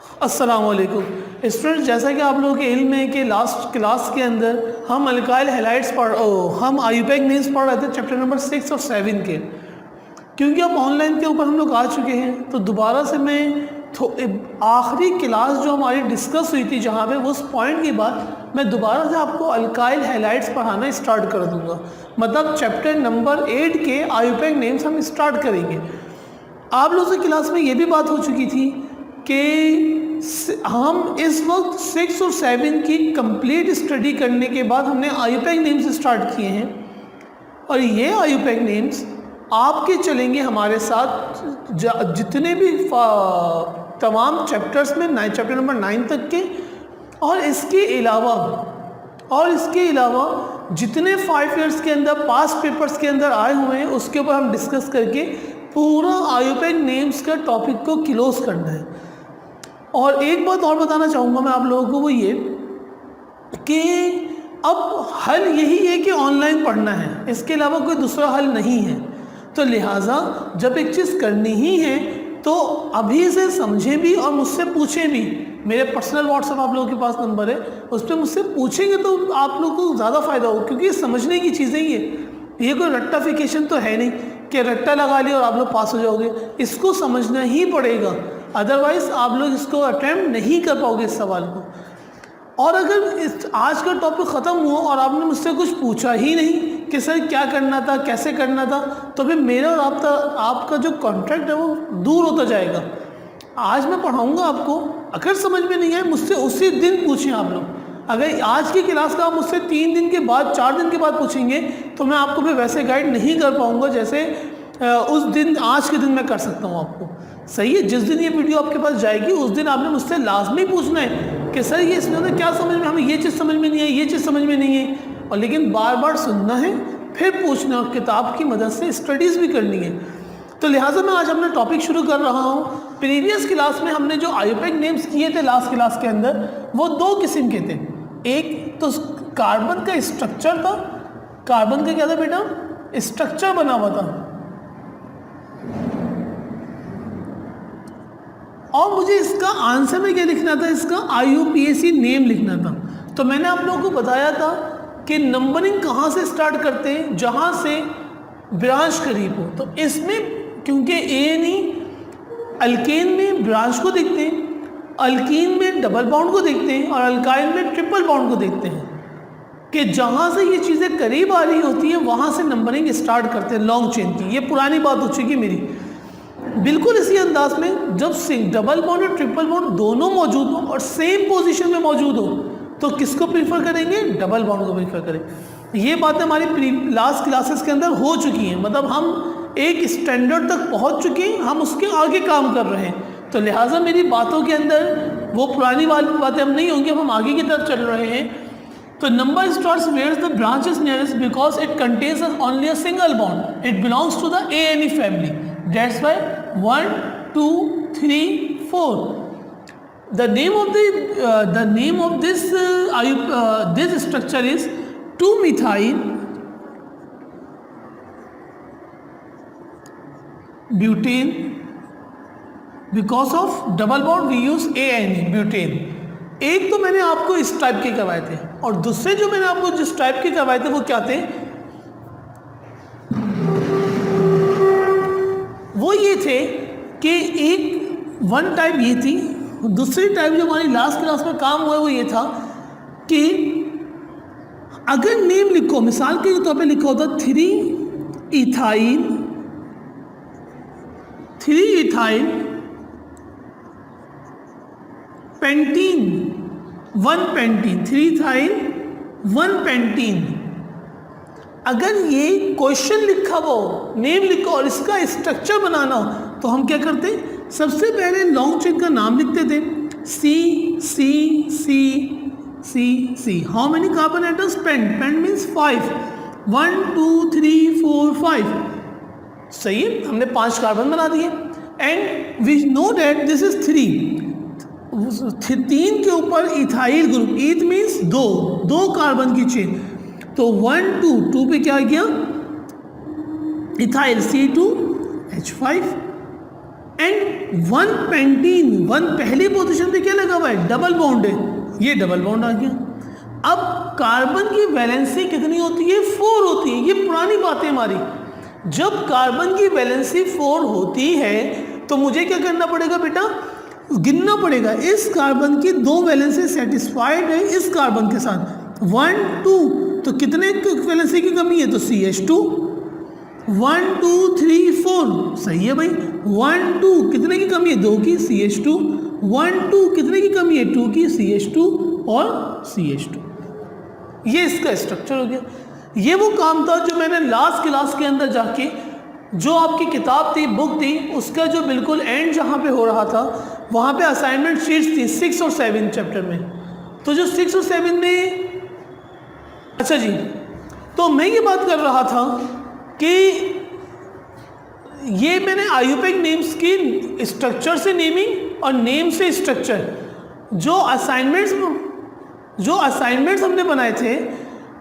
अस्सलाम वालेकुम स्टूडेंट्स, जैसा कि आप लोगों के इल्म है कि लास्ट क्लास के अंदर हम अल्काइल हैलाइड्स हम आयुपैक नेम्स पढ़ रहे थे चैप्टर नंबर 6 और 7 के। क्योंकि अब ऑनलाइन के ऊपर हम लोग आ चुके हैं तो दोबारा से मैं आखिरी क्लास जो हमारी डिस्कस हुई थी जहाँ पे उस पॉइंट के बाद मैं दोबारा से आपको अल्काइल हैलाइड्स पढ़ाना स्टार्ट कर दूँगा। मतलब चैप्टर नंबर 8 के आयुपैक नेम्स हम स्टार्ट करेंगे। आप लोगों से क्लास में ये भी बात हो चुकी थी कि हम इस वक्त 6 और 7 की कंप्लीट स्टडी करने के बाद हमने आयुपैक नेम्स स्टार्ट किए हैं और ये आयुपैक नेम्स आपके चलेंगे हमारे साथ जितने भी तमाम चैप्टर्स में चैप्टर नंबर 9 तक के, और इसके अलावा जितने 5 ईयर्स के अंदर पास्ट पेपर्स के अंदर आए हुए हैं उसके ऊपर हम डिस्कस करके पूरा आयुपैक नेम्स का टॉपिक को क्लोज करना है। और एक बात और बताना चाहूँगा मैं आप लोगों को, वो ये कि अब हल यही है कि ऑनलाइन पढ़ना है, इसके अलावा कोई दूसरा हल नहीं है। तो लिहाजा जब एक चीज़ करनी ही है तो अभी से समझें भी और मुझसे पूछें भी। मेरे पर्सनल व्हाट्सएप आप लोगों के पास नंबर है, उस पर मुझसे पूछेंगे तो आप लोगों को ज़्यादा फ़ायदा होगा, क्योंकि ये समझने की चीज़ें ही है। ये कोई रट्टाफिकेशन तो है नहीं कि रट्टा लगा लिया और आप लोग पास हो जाओगे। इसको समझना ही पड़ेगा, अदरवाइज़ आप लोग इसको अटैम्प्ट नहीं कर पाओगे इस सवाल को। और अगर इस आज का टॉपिक ख़त्म हुआ और आपने मुझसे कुछ पूछा ही नहीं कि सर क्या करना था, कैसे करना था, तो फिर मेरा और आपका जो कॉन्ट्रैक्ट है वो दूर होता जाएगा। आज मैं पढ़ाऊँगा आपको, अगर समझ में नहीं आए मुझसे उसी दिन पूछें आप लोग। अगर आज की क्लास का आप मुझसे 3 दिन के बाद 4 दिन के बाद पूछेंगे तो मैं आपको फिर वैसे गाइड नहीं कर पाऊँगा जैसे उस दिन आज के दिन मैं कर सकता हूँ आपको। सही है, जिस दिन ये वीडियो आपके पास जाएगी उस दिन आपने मुझसे लाजमी पूछना है कि सर ये इसमें क्या समझ में, हमें ये चीज़ समझ में नहीं है, ये चीज़ समझ में नहीं है, और लेकिन बार बार सुनना है, फिर पूछना और किताब की मदद से स्टडीज़ भी करनी है। तो लिहाजा मैं आज अपना टॉपिक शुरू कर रहा हूँ। प्रीवियस क्लास में हमने जो आयुपैक नेम्स किए थे लास्ट क्लास के अंदर, वो 2 किस्म के थे। एक तो कार्बन का स्ट्रक्चर था, कार्बन का क्या था बेटा, स्ट्रक्चर बना हुआ था, और मुझे इसका आंसर में क्या लिखना था, इसका IUPAC नेम लिखना था। तो मैंने आप लोगों को बताया था कि नंबरिंग कहाँ से स्टार्ट करते हैं, जहाँ से ब्रांच करीब हो। तो इसमें क्योंकि ANE अल्केन में ब्रांच को देखते हैं, अल्कीन में डबल बॉन्ड को देखते हैं, और अल्काइल में ट्रिपल बॉन्ड को देखते हैं, कि जहाँ से ये चीज़ें करीब आ रही होती हैं वहाँ से नंबरिंग स्टार्ट करते हैं लॉन्ग चेन की। ये पुरानी बात हो चुकी मेरी। बिल्कुल इसी अंदाज में जब डबल बॉन्ड और ट्रिपल बॉन्ड दोनों मौजूद हो और सेम पोजीशन में मौजूद हो तो किसको प्रीफर करेंगे, डबल बॉन्ड को प्रीफर करें। ये बातें हमारी लास्ट क्लासेस के अंदर हो चुकी हैं, मतलब हम एक स्टैंडर्ड तक पहुंच चुके हैं, हम उसके आगे काम कर रहे हैं। तो लिहाजा मेरी बातों के अंदर वो पुरानी वाली बातें हम नहीं होंगी, अब हम आगे की तरफ चल रहे हैं। तो number starts where the branch is nearest because it contains only a single bond, it belongs to the ANE family, that's why 1 2 3 4. The name of this structure is 2-methyl butane. Because of double bond we use ANE, butane. एक तो मैंने आपको इस type के करवाए थे, और दूसरे जो मैंने आपको जिस टाइप के करवाए थे वो क्या थे, वो ये थे कि एक वन टाइप ये थी, दूसरी टाइप जो हमारी लास्ट क्लास में काम हुआ है वो ये था कि अगर नेम लिखो, मिसाल के तौर पे लिखा होता 3-ethyl pentene 1 pentene, 3-ethyl 1 pentene. अगर ये क्वेश्चन लिखा हो, नेम लिखो और इसका स्ट्रक्चर बनाना हो तो हम क्या करते, सबसे पहले लॉन्ग चेन का नाम लिखते थे, C. How many carbon atoms, pent means 5, 1 2 3 4 5। सही है, हमने 5 कार्बन बना दिए, and we know that this is 3 के ऊपर ethyl group, eth means 2 carbon की चेन, तो 1 2 पे क्या गया, इथाइल C2H5, एंड 1 पेंटीन, 1 पहली पोजीशन पे क्या लगा हुआ है, डबल बॉन्ड है, ये डबल बॉन्ड आ गया। अब कार्बन की वैलेंसी कितनी होती है, 4 होती है। ये पुरानी बातें हमारी, जब कार्बन की वैलेंसी 4 होती है तो मुझे क्या करना पड़ेगा बेटा, गिनना पड़ेगा इस कार्बन की 2 वैलेंसी सेटिस्फाइड है इस कार्बन के साथ 1 2, तो कितने वैलेंसी की कमी है, तो CH2 1 2 3 4, सही है भाई। 1 2 कितने की कमी है, 2 की, CH2 1 2 कितने की कमी है, 2 की, CH2 और CH2। ये इसका स्ट्रक्चर हो गया। ये वो काम था जो मैंने लास्ट क्लास के अंदर जाके, जो आपकी किताब थी, बुक थी, उसका जो बिल्कुल एंड जहाँ पे हो रहा था वहाँ पे असाइनमेंट शीट्स थी 6 और 7 चैप्टर में। तो जो 6 और 7 में, अच्छा जी, तो मैं ये बात कर रहा था कि ये मैंने आईयूपैक नेम्स की स्ट्रक्चर से नेमिंग और नेम से स्ट्रक्चर, जो असाइनमेंट्स हमने बनाए थे,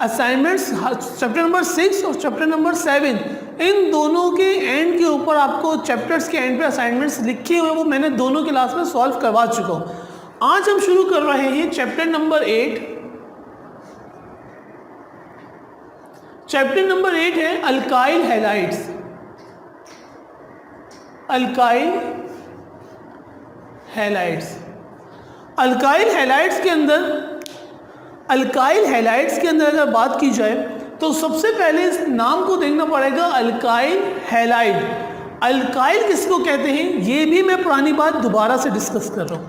असाइनमेंट्स चैप्टर नंबर 6 और चैप्टर नंबर 7, इन दोनों के एंड के ऊपर आपको चैप्टर्स के एंड पे असाइनमेंट्स लिखे हुए, वो मैंने दोनों क्लास में सॉल्व करवा चुका हूँ। आज हम शुरू कर रहे हैं चैप्टर नंबर 8। चैप्टर नंबर 8 है alkyl halides. Alkyl halides, alkyl halides के अंदर अगर बात की जाए तो सबसे पहले इस नाम को देखना पड़ेगा, अल्काइल हैलाइड। अल्काइल किसको कहते हैं, ये भी मैं पुरानी बात दोबारा से डिस्कस कर रहा हूँ।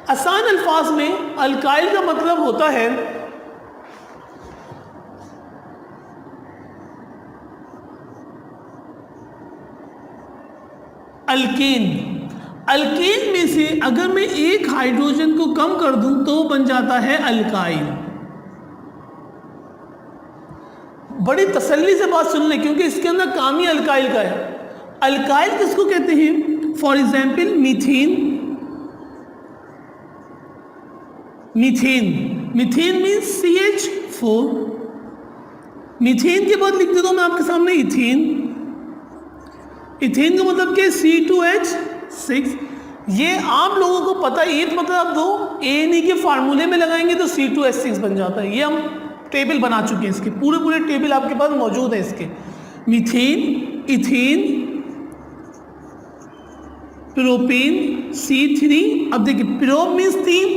आसान अल्फाज में अल्काइल का मतलब होता है अल्केन। अल्केन में से अगर मैं एक हाइड्रोजन को कम कर दूं तो बन जाता है अल्काइल। बड़ी तसल्ली से बात सुन लें क्योंकि इसके अंदर काम ही अल्काइल का है। अल्काइल किसको कहते हैं, for example methane. Methane means CH4। Methane के बाद लिख देता हूं मैं आपके सामने इथेन। इथेन का मतलब क्या है, C2H6। ये आप लोगों को पता है, ये मतलब दो ANE के फार्मूले में लगाएंगे तो C2H6 बन जाता है। ये हम टेबल बना चुके हैं, इसके पूरे टेबल आपके पास मौजूद है इसके। Methane, ethane, propane, C3। अब देखिए prop means 3,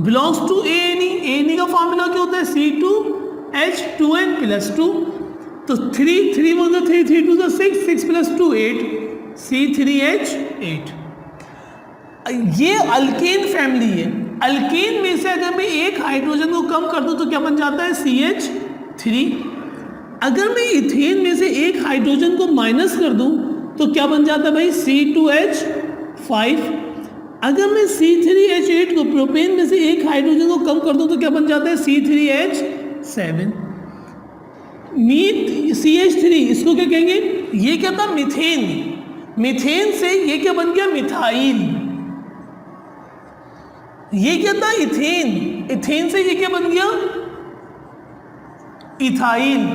belongs to ANE। ANE का फार्मूला क्या होता है, C2H2n+2। तो 3 1 3 3 2 6 6 + 2 8, C3H8। ये अल्केन फैमिली है। अल्केन में से अगर मैं एक हाइड्रोजन को कम कर दूं तो क्या बन जाता है, CH3। अगर मैं इथेन में से एक हाइड्रोजन को माइनस कर दूं तो क्या बन जाता है भाई, C2H5। अगर मैं C3H8 को प्रोपेन में से एक हाइड्रोजन को कम कर दूं तो क्या बन जाता है, C3H7। CH3 इसको क्या कहेंगे, ये क्या था, मीथेन। मीथेन से ये क्या बन गया, मिथाइल। ये क्या था, इथेन। इथेन से ये क्या बन गया, इथाइल।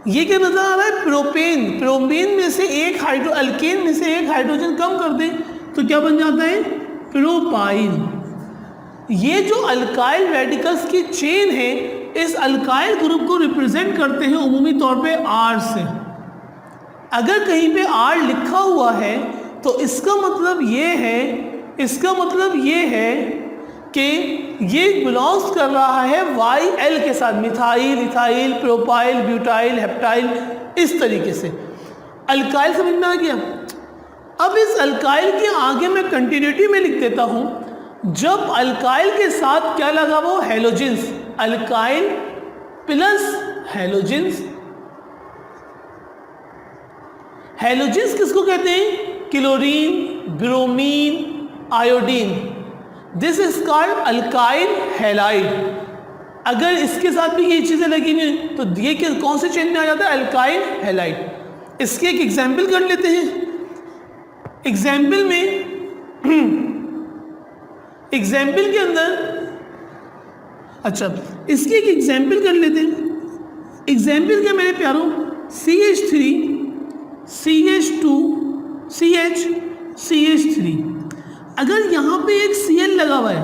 ये क्या नजर आ रहा है, प्रोपेन। प्रोपेन में से एक अल्केन में से एक हाइड्रोजन कम कर दे तो क्या बन जाता है, प्रोपाइल। ये जो अल्काइल रेडिकल्स की चेन है, इस अल्काइल ग्रुप को रिप्रेजेंट करते हैं उमूमी तौर पे R से। अगर कहीं पे R लिखा हुआ है तो इसका मतलब ये है कि ये बिलोंग्स कर रहा है YL के साथ, methyl, ethyl, propyl, butyl, heptyl, इस तरीके से। अल्काइल समझ में आ गया। अब इस अल्काइल के आगे मैं कंटिन्यूटी में लिख देता हूं, जब अल्काइल के साथ क्या लगा, वो halogens. Alkyl plus halogens. Halogens किसको कहते हैं, chlorine, bromine, iodine. This is called alkyl halide. अगर इसके साथ भी ये चीजें लगी हुई तो ये कौन से चेन में आ जाता है, अल्काइल हैलाइड। इसके एक एग्जाम्पल कर लेते हैं। एग्जाम्पल के अंदर, अच्छा इसकी एक एग्जाम्पल कर लेते हैं। एग्जाम्पल क्या मेरे प्यारों, CH3, CH2, CH, CH3। अगर यहाँ पे एक Cl लगा हुआ है,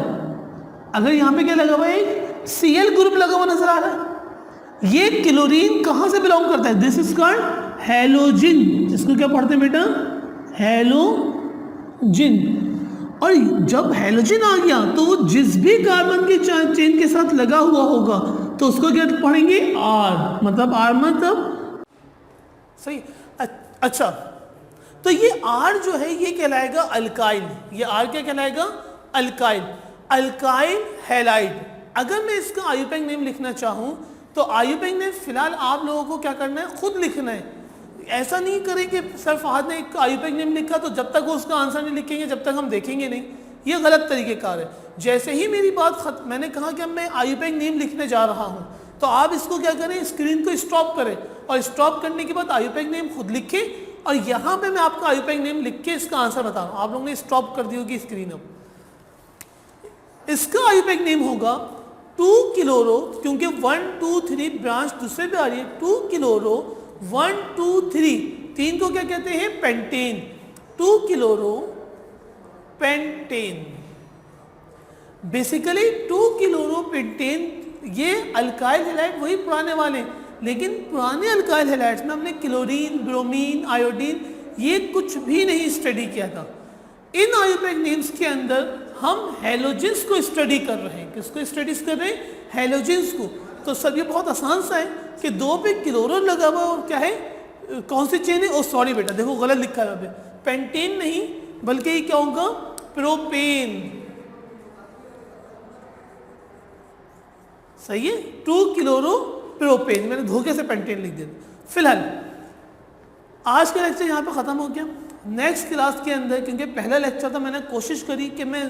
अगर यहाँ पे क्या लगा हुआ है, एक Cl ग्रुप लगा हुआ नजर आ रहा है, ये क्लोरीन कहाँ से बिलोंग करता है? This is called halogen. इसको क्या पढ़ते हैं बेटा? हैलोजिन। और जब हैलोजन आ गया तो वो जिस भी कार्बन की चेन के साथ लगा हुआ होगा तो उसको क्या पढ़ेंगे? आर। मतलब आर मतलब सही। अच्छा, तो ये आर जो है ये कहलाएगा अल्काइल। ये आर क्या कहलाएगा? अल्काइल। Alkyl halide. अगर मैं इसका आयुपेक नेम लिखना चाहूँ तो आयुपेक नेम फिलहाल आप लोगों को क्या करना है? खुद लिखना है। ऐसा नहीं करें कि सर फहद ने एक आयुपेक नेम लिखा तो जब तक वो उसका आंसर नहीं लिखेंगे जब तक हम देखेंगे नहीं, ये गलत तरीक़ेकार है। जैसे ही मेरी बात मैंने कहा कि अब मैं आयुपेक नेम लिखने जा रहा हूँ तो आप इसको क्या करें? स्क्रीन को स्टॉप करें और स्टॉप करने के बाद आयुपेक नेम खुद लिखें और यहाँ पे मैं आपका आयुपेक नेम लिख के इसका आंसर बता रहा हूँ। आप लोगों ने स्टॉप कर दी होगी स्क्रीन। अब इसका आयुपेक नेम होगा 2 किलोरो, क्योंकि 1 2 3 ब्रांच दूसरे पे आ रही है। 2 किलोरो 1 2 3, 3 को क्या कहते हैं? पेंटेन। 2 किलोरो पेंटेन। बेसिकली 2 किलोरो पेंटेन ये अल्काइल हैलाइड वही पुराने वाले, लेकिन पुराने अल्काइल हैलाइड्स में हमने क्लोरीन, ब्रोमीन, आयोडीन ये कुछ भी नहीं स्टडी किया था। इन आयुपेक नेम्स के अंदर हम हैलोजेंस को स्टडी कर रहे हैं। किसको स्टडीज कर रहे हैं? हैलोजेंस को। तो सर ये बहुत आसान सा है कि 2 पे क्लोरो लगा हुआ और क्या है? कौन सी चेन है? ओ सॉरी बेटा, देखो गलत लिखा है यहाँ पे, पेंटेन नहीं बल्कि ये क्या होगा? प्रोपेन। सही है, 2 किलोरो प्रोपेन। मैंने धोखे से पेंटेन लिख दिया। फिलहाल आज का लेक्चर यहाँ पे ख़त्म हो गया। नेक्स्ट क्लास के अंदर, क्योंकि पहला लेक्चर था, मैंने कोशिश करी कि मैं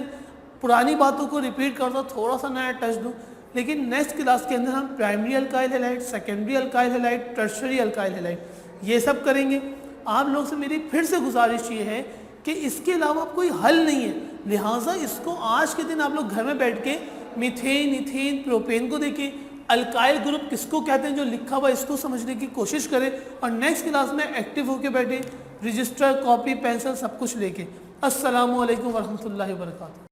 पुरानी बातों को रिपीट करता, थोड़ा सा नया टच दूँ, लेकिन नेक्स्ट क्लास के अंदर हम primary alkyl halide, secondary alkyl halide, tertiary alkyl halide ये सब करेंगे। आप लोग से मेरी फिर से गुजारिश ये है कि इसके अलावा कोई हल नहीं है, लिहाजा इसको आज के दिन आप लोग घर में बैठ के मीथेन, इथेन, प्रोपेन को देखें, अल्काइल ग्रुप किसको कहते हैं जो लिखा हुआ इसको समझने की कोशिश करें और नेक्स्ट क्लास में एक्टिव होकर बैठे, रजिस्टर, कॉपी, पेंसिल सब कुछ लेके। अस्सलामु अलैकुम वरहमतुल्लाहि वबरकातुहू।